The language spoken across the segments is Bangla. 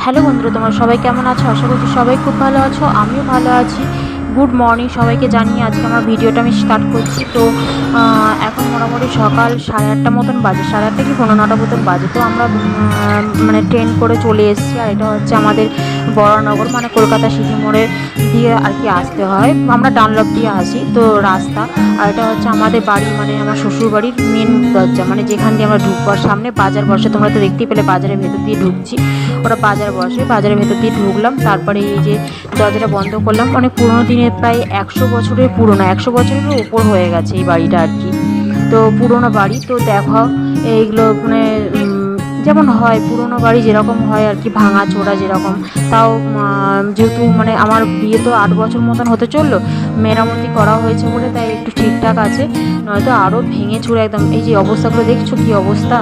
হ্যালো বন্ধুরা, তোমরা সবাই কেমন আছো? আশা করছি সবাই খুব ভালো আছো, আমিও ভালো আছি। গুড মর্নিং সবাইকে জানিয়ে আজকে আমার ভিডিওটা আমি স্টার্ট করছি। তো এখন মোটামুটি সকাল 8:30 মতন বাজে, 8:30 কি 9:15 মতন বাজে। তো আমরা মানে ট্রেন করে চলে এসেছি। আর এটা হচ্ছে আমাদের বরানগর, মানে কলকাতা সিটি মোড়ে দিয়ে আর কি আসতে হয়। আমরা ডানলপ দিয়ে আসি তো রাস্তা। আর এটা হচ্ছে আমাদের বাড়ি, মানে আমার শ্বশুর বাড়ির মেন দরজা, মানে যেখান দিয়ে আমরা ঢুকবার সামনে বাজার বসে। তোমরা তো দেখতেই পেলে বাজারের ভেতর দিয়ে ঢুকছি। ওরা বাজার বসে, বাজারের ভেতর দিয়ে ঢুকলাম। তারপরে এই যে দরজাটা বন্ধ করলাম। অনেক পুরোনো দিনের, প্রায় 100 বছরের পুরোনো, 100 বছরেরও ওপর হয়ে গেছে এই বাড়িটা আর কি। তো পুরোনো বাড়ি তো দেখো, এইগুলো মানে যেমন হয় পুরোনো বাড়ি যেরকম হয় আর কি, ভাঙা চোরা যেরকম। তাও যেহেতু মানে আমার বিয়ে তো 8 বছর মতন হতে চললো, মেরামতি করা হয়েছে বলে তাই একটু ঠিকঠাক আছে, নয়তো আরও ভেঙে চুরে একদম। এই যে অবস্থাগুলো দেখছো, কী অবস্থা।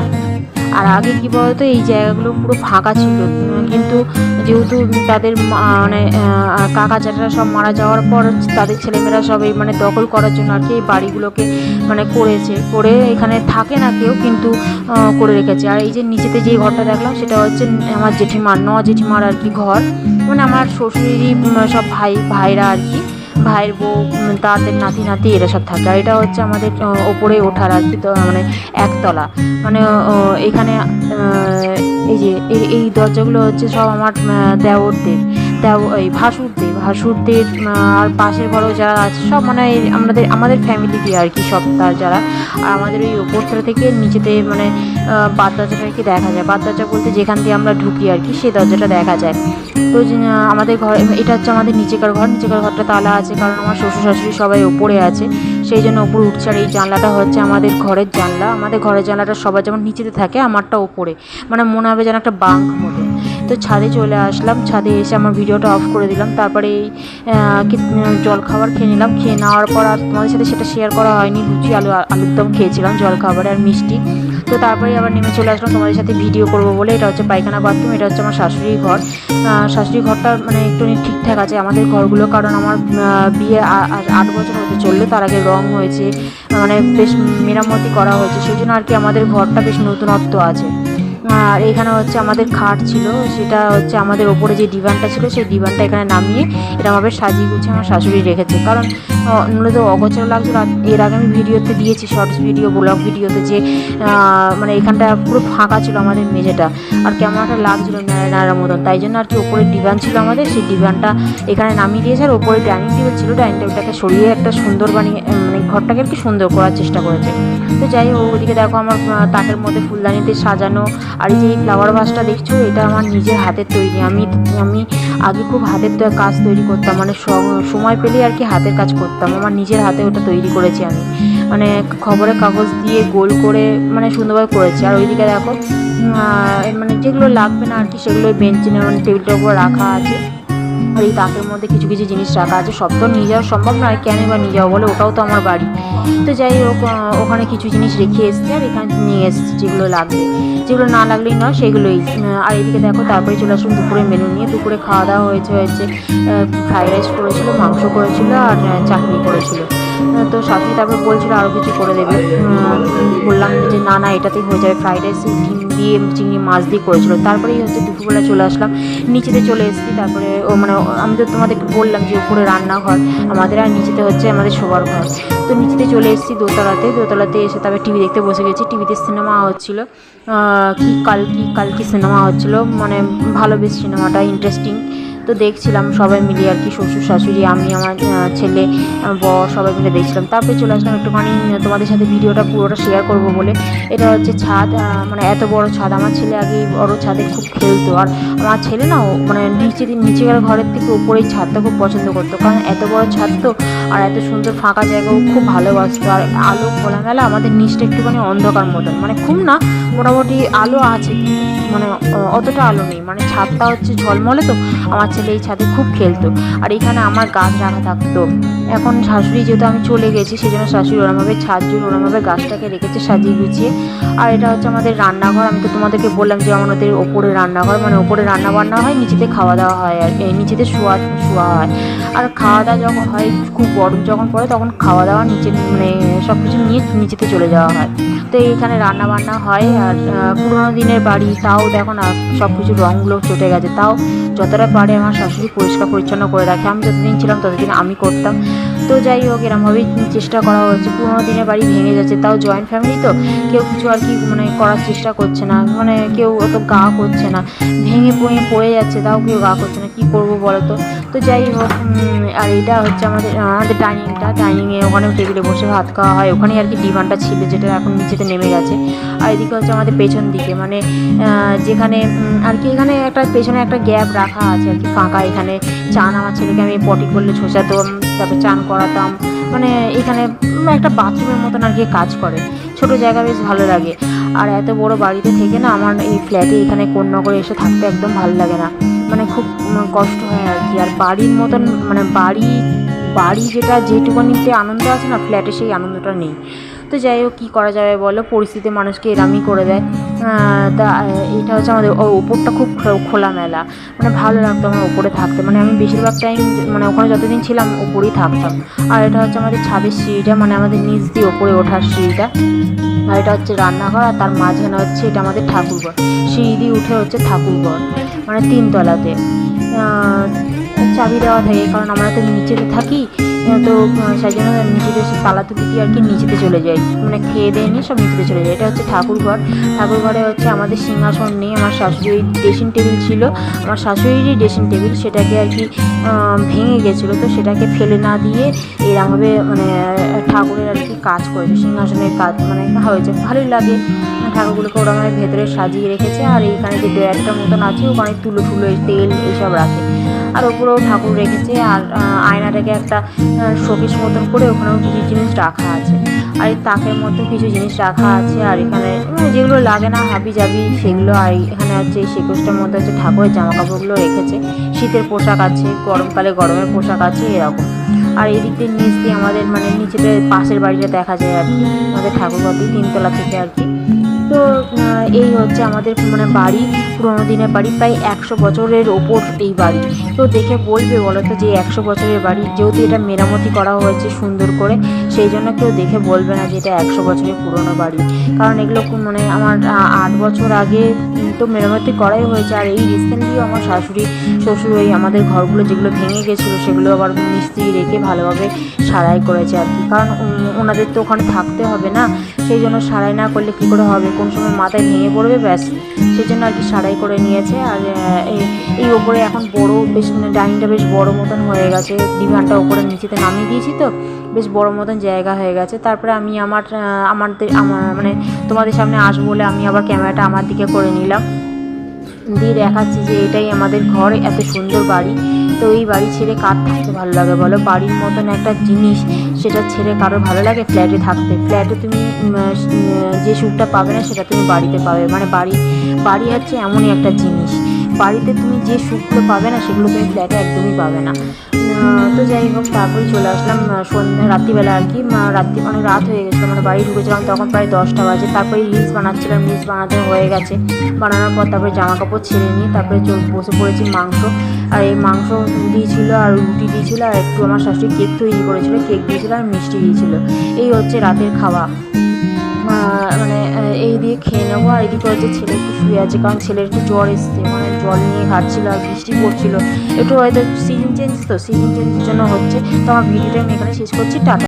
আর আগে কী বলতো, এই জায়গাগুলো পুরো ফাঁকা ছিল, কিন্তু যেহেতু তাদের মানে কাকা জ্যাঠারা সব মারা যাওয়ার পর তাদের ছেলেমেয়েরা সব এই মানে দখল করার জন্য আর কি এই বাড়িগুলোকে মানে করে এখানে থাকে না কেউ, কিন্তু করে রেখেছে। আর এই যে নিচেতে যেই ঘরটা দেখলাম সেটা হচ্ছে আমার জেঠিমার, জেঠিমার আর কি ঘর, মানে আমার শ্বশুরেরই সব ভাইরা আর কি, ভাইয়ের বউ, তাদের নাতি এরা সব থাকে। আর এটা হচ্ছে আমাদের ওপরে ওঠার আর কি, তো মানে একতলা, মানে এখানে এই যে এই দরজাগুলো হচ্ছে সব আমার দেওরদের, এই ভাসুরদের। আর পাশের ঘরেও যারা আছে সব মানে আমাদের ফ্যামিলি দিয়ে আর কি সব তার যারা। আর আমাদের ওই ওপরটা থেকে নিচেতে মানে বাদ দরজাটা আর কি দেখা যায়। বাদ দরজা বলতে যেখান দিয়ে আমরা ঢুকি আর কি, সেই দরজাটা দেখা যায়। তো আমাদের ঘর, এটা হচ্ছে আমাদের নিচেকার ঘরটা তালা আছে, কারণ আমার শ্বশুর শাশুড়ি সবাই ওপরে আছে, সেই জন্য ওপরে উঠছে। আর এই জানলাটা হচ্ছে আমাদের ঘরের জানলা। আমাদের ঘরের জানলাটা সবার যেমন নিচেতে থাকে, আমারটা ওপরে, মানে মনে হবে যেন একটা বাঙ্ক মতো। তো ছাদে চলে আসলাম, ছাদে এসে আমার ভিডিওটা অফ করে দিলাম। তারপরে এই জলখাবার খেয়ে নিলাম। খেয়ে নেওয়ার পর আর তোমাদের সাথে সেটা শেয়ার করা হয়নি, লুচি আলুর দম খেয়েছিলাম জলখাবারে আর মিষ্টি। তো তারপরে আবার নেমে চলে আসলাম তোমাদের সাথে ভিডিও করবো বলে। এটা হচ্ছে পায়খানা বাথরুম, এটা হচ্ছে আমার শাশুড়ির ঘর। শাশুড়ির ঘরটা মানে একটু ঠিকঠাক আছে আমাদের ঘরগুলো, কারণ আমার বিয়ে 8 বছর হতে চললো, তার আগে রং হয়েছে, মানে বেশ মেরামতি করা হয়েছে, সেই জন্য আর কি আমাদের ঘরটা বেশ নতুনত্ব আছে। আর এখানে হচ্ছে আমাদের খাট ছিল, সেটা হচ্ছে আমাদের ওপরে যে ডিভানটা ছিল সেই ডিভানটা এখানে নামিয়ে এরকমভাবে সাজিয়ে গুছিয়ে আমার শাশুড়ি রেখেছে, কারণ মূলত অগোচর লাগছিল। এর আগে আমি ভিডিওতে দিয়েছি, শর্টস ভিডিও, ব্লগ ভিডিওতে, যে মানে এখানটা পুরো ফাঁকা ছিল আমাদের মেঝেটা, আর কেমন একটা লাগছিল নাড়ার মতন। তাই জন্য আর কি ওপরে ডিভান ছিল আমাদের, সেই ডিভানটা এখানে নামিয়ে দিয়েছে। আর ওপরে ডাইনিং টেবিল ছিল, ডাইনিং টেবিলটাকে সরিয়ে একটা সুন্দর বানিয়ে মানে ঘরটাকে আর কি সুন্দর করার চেষ্টা করেছে। তো যাই হোক, ওদিকে দেখো আমার তাকের মধ্যে ফুলদানিতে সাজানো। আর এই যে এই ফ্লাওয়ার ভাসটা দেখছো, এটা আমার নিজের হাতের তৈরি। আমি আগে খুব হাতের কাজ তৈরি করতাম, মানে সময় পেলেই আর কি হাতের কাজ করতাম। আমার নিজের হাতে ওটা তৈরি করেছি আমি, মানে খবরের কাগজ দিয়ে গোল করে মানে সুন্দরভাবে করেছি। আর ওইদিকে দেখো মানে যেগুলো লাগবে না আর কি, সেগুলো বেঞ্চে মানে টেবিলটার উপর রাখা আছে। আর এই তাকের মধ্যে কিছু কিছু জিনিস রাখা আছে, সব তো নিয়ে যাওয়া সম্ভব নয়, কেন বা নিয়ে যাওয়া বলে, ওটাও তো আমার বাড়ি। তো যাই হোক, ওখানে কিছু জিনিস রেখে এসেছি, আর এখানে নিয়ে এসেছি যেগুলো লাগবে, যেগুলো না লাগলেই নয় সেগুলোই। আর এদিকে দেখো, তারপরে চলে আসলাম দুপুরে মেনু নিয়ে। দুপুরে খাওয়া দাওয়া হয়েছে ফ্রাইড রাইস করেছিল, মাংস করেছিল, আর চাটনি করেছিল। তো শাশুড়ি তারপরে বলছিল আরও কিছু করে দেবে, বললাম যে না এটাতেই হয়ে যাবে। ফ্রাইড রাইস ডিম দিয়ে চিংড়ি মাছ দিয়ে করেছিল। তারপরেই হচ্ছে দুপুরবেলা চলে আসলাম, নিচেতে চলে এসেছি। তারপরে মানে আমি তো তোমাদেরকে বললাম যে উপরে রান্নাঘর আমাদের, আর নিচেতে হচ্ছে আমাদের শোবার ঘর। তো নিচেতে চলে এসেছি দোতলাতে এসে তারপরে টিভি দেখতে বসে গেছি। টিভিতে সিনেমা হচ্ছিল, কালকি সিনেমা হচ্ছিলো, মানে ভালো বেশ সিনেমাটা, ইন্টারেস্টিং। তো দেখছিলাম সবাই মিলে আর কি, শ্বশুর শাশুড়ি, আমি, আমার ছেলে, বর, সবাই মিলে দেখছিলাম। তারপরে চলে আসলাম একটুখানি তোমাদের সাথে ভিডিওটা পুরোটা শেয়ার করব বলে। এটা হচ্ছে ছাদ, মানে এত বড় ছাদ। আমার ছেলে আগে বড় ছাদে খুব খেলতো, আর আমার ছেলে না মানে নিচেকার ঘরের থেকে উপরেই ছাদটা খুব পছন্দ করতো, কারণ এত বড় ছাদ তো, আর এত সুন্দর ফাঁকা জায়গাও খুব ভালোবাসতো। আর আলো খোলামেলা, আমাদের নিচটা একটুখানি অন্ধকার মতন, মানে খুব না, মোটামুটি আলো আছে, মানে অতটা আলো নেই, মানে ছাদটা হচ্ছে ঝলমলে। তো আমার ছেলে এই ছাদে খুব খেলতো। আর এখানে আমার গাছ রাখা থাকতো। এখন শাশুড়ি যেহেতু আমি চলে গেছি, সেই জন্য শাশুড়ি ওরমভাবে ছাদ জুড়ে ওরমভাবে গাছটাকে রেখেছে সাজিয়ে গুছিয়ে। আর এটা হচ্ছে আমাদের রান্নাঘর। আমি তো তোমাদেরকে বললাম যে আমাদের ওপরে রান্নাঘর, মানে ওপরে রান্না বান্না হয়, নিচেতে খাওয়া দাওয়া হয়, আর নিচেতে শোয়া হয়। আর খাওয়া দাওয়া যখন হয় খুব গরম যখন পড়ে তখন খাওয়া দাওয়া নিচে মানে সব কিছু নিয়ে নিচেতে চলে যাওয়া হয়। তো এইখানে রান্না বান্না হয়। আর পুরোনো দিনের বাড়ি, তাও দেখো না সব কিছু রঙগুলো চটে গেছে, তাও যতটা পারে আমার শাশুড়ি পরিষ্কার পরিচ্ছন্ন করে রাখে। আমি যতদিন ছিলাম ততদিন আমি করতাম। তো যাই হোক, এরমভাবেই চেষ্টা করা হচ্ছে। পুরোনো দিনের বাড়ি ভেঙে যাচ্ছে, তাও জয়েন্ট ফ্যামিলি তো কেউ কিছু আর কি মানে করার চেষ্টা করছে না, মানে কেউ অত গা করছে না। ভেঙে পড়ে যাচ্ছে, তাও কেউ গা করছে না, কী করবো বলো তো। তো যাই হোক, আর এটা হচ্ছে আমাদের ডাইনিংয়ে, ওখানে টেবিলে বসে ভাত খাওয়া হয়। ওখানেই আর কি ডিমান্ডটা ছিল, যেটা এখন নিচেতে নেমে গেছে। আর এদিকে হচ্ছে আমাদের পেছন দিকে, মানে যেখানে আর কি এখানে একটা পেছনে একটা গ্যাপ রাখা আছে আর কি ফাঁকা। এখানে চান আমার ছেলেকে আমি পটি করলে ছোঁচাতাম, তারপরে চান করাতাম। মানে এখানে একটা বাথরুমের মতন আর কি কাজ করে। ছোটো জায়গা, বেশ ভালো লাগে। আর এত বড় বাড়িতে থেকে না আমার এই ফ্ল্যাটে এখানে কোন্নগরে এসে থাকতে একদম ভালো লাগে না, মানে খুব কষ্ট হয় আর কি। আর বাড়ির মতন মানে বাড়ি যেটুকুনিতে আনন্দ আছে না, ফ্ল্যাটে সেই আনন্দটা নেই। তো যাই হোক, কী করা যাবে বলো, পরিস্থিতি মানুষকে এরামই করে দেয়। তা এটা হচ্ছে আমাদের ওপরটা খুব খোলামেলা, মানে ভালো লাগতো আমার ওপরে থাকতে। মানে আমি বেশিরভাগ টাইম মানে ওখানে যতদিন ছিলাম ওপরেই থাকতাম। আর এটা হচ্ছে আমাদের ছাদের সিঁড়িটা, মানে আমাদের নিচ দিয়ে ওপরে ওঠার সিঁড়িটা। আর এটা হচ্ছে রান্নাঘর, আর তার মাঝখানে হচ্ছে এটা আমাদের ঠাকুরঘর। সিঁড়ি দিয়ে উঠে হচ্ছে ঠাকুরঘর, মানে 3 তলাতে। চাবি দেওয়া থাকে, কারণ আমরা তো নিচেতে থাকি, তো সেই জন্য নিচেতে তালা তুলি দিয়ে আর কি নিচেতে চলে যাই, মানে খেয়ে দিয়ে নিয়ে সব নিচেতে চলে যায়। এটা হচ্ছে ঠাকুরঘর। ঠাকুরঘরে হচ্ছে আমাদের সিংহাসন নেই, আমার শাশুড়ির ড্রেসিং টেবিল ছিল, আমার শাশুড়িরই ড্রেসিং টেবিল, সেটাকে আর কি ভেঙে গেছিলো, তো সেটাকে ফেলে না দিয়ে এরমভাবে মানে ঠাকুরের আর কি কাজ করেছে, সিংহাসনের কাজ মানে হয়েছে, ভালোই লাগে। ঠাকুরগুলোকে ওরা মানে ভেতরে সাজিয়ে রেখেছে। আর এইখানে যে ড্রয়ারটার মতন আছে, ওখানে তুলো তেল এইসব রাখে। আর ওপরেও ঠাকুর রেখেছে। আর আয়নাটাকে একটা শোকেস মতন করে ওখানেও কিছু জিনিস রাখা আছে। আর এই তাকের মধ্যে কিছু জিনিস রাখা আছে। আর এখানে যেগুলো লাগে না হাবি জাবি সেগুলো। আর এখানে হচ্ছে এই শোকেসটার মধ্যে হচ্ছে ঠাকুরের জামা কাপড়গুলো রেখেছে, শীতের পোশাক আছে, গরমকালে গরমের পোশাক আছে, এরকম। আর এদিক দিয়ে নিচ দিয়ে আমাদের মানে নিচেতে পাশের বাড়িটা দেখা যায় আর কি, আমাদের ঠাকুরবাড়ি 3 তলা থেকে আর কি। তো এই হচ্ছে আমাদের মানে বাড়ি, পুরোনো দিনের বাড়ি, প্রায় 100 বছরের ওপর এই বাড়ি। তো দেখে বলবে বলো তো যে 100 বছরের বাড়ি, যেহেতু এটা মেরামতি করা হয়েছে সুন্দর করে, সেই জন্য কেউ দেখে বলবে না যে এটা 100 বছরের পুরোনো বাড়ি। কারণ এগুলো মানে আমার 8 বছর আগে তো মেরামতি করাই হয়েছে। আর এই রিসেন্টলিও আমার শাশুড়ি শ্বশুর ওই আমাদের ঘরগুলো যেগুলো ভেঙে গেছিলো সেগুলো আবার মিস্ত্রি রেখে ভালোভাবে সারাই করেছে আর কি। কারণ ওনাদের তো ওখানে থাকতে হবে না, সেই জন্য সারাই না করলে কী করে হবে, কোন সময় মাথায় ভেঙে পড়বে, ব্যাস, সেই জন্য আর কি সারাই করে নিয়েছে। আর এই ওপরে এখন বড় বেশ ডাইনিংটা বেশ বড় মতন হয়ে গেছে, ডিভানটা ওপরে নিচেতে নামিয়ে দিয়েছি, তো বেশ বড় মতন জায়গা হয়ে গেছে। তারপরে আমি আমার মানে তোমাদের সামনে আসবো বলে আমি আবার ক্যামেরাটা আমার দিকে করে নিলাম, দিয়ে দেখাচ্ছি যে এটাই আমাদের ঘর, এত সুন্দর বাড়ি। তো এই বাড়ি ছেড়ে কার থাকতে ভালো লাগে বলো, বাড়ির মতন একটা জিনিস সেটা ছেড়ে কারোর ভালো লাগে ফ্ল্যাটে থাকতে? ফ্ল্যাটে তুমি যে সুখটা পাবে না সেটা তুমি বাড়িতে পাবে। মানে বাড়ি হচ্ছে এমনই একটা জিনিস, বাড়িতে তুমি যে সুখগুলো পাবে না সেগুলো তুমি ফ্ল্যাটে একদমই পাবে না। তো যাই হোক, তারপরে চলে আসলাম রাত্রিবেলা আর কি। অনেক রাত হয়ে গেছিলো, মানে বাড়ি ঢুকেছিলাম তখন প্রায় 10টা বাজে। তারপরে রিলস বানাচ্ছিলাম, রিলস বানাতে হয়ে গেছে। বানানোর পর তারপরে জামা কাপড় ছেড়ে নিয়ে তারপরে বসে পড়েছি মাংস। আর এই মাংস দিয়েছিল, আর রুটি দিয়েছিল, আর একটু আমার শাশুড়ি কেক তৈরি করেছিল, কেক দিয়েছিল আর মিষ্টি দিয়েছিল। এই হচ্ছে রাতের খাওয়া, মানে এই দিয়ে খেয়ে নেবো। আর এদিকে হচ্ছে ছেলে একটু শুয়ে আছে, কারণ ছেলের একটু জ্বর এসছে, মানে জল নিয়ে ঘাটছিল, আর বৃষ্টি পড়ছিল একটু, হয়তো সিজন চেঞ্জের জন্য হচ্ছে। তো আমার ভিডিওটা আমি এখানে শেষ করছি, টাটা।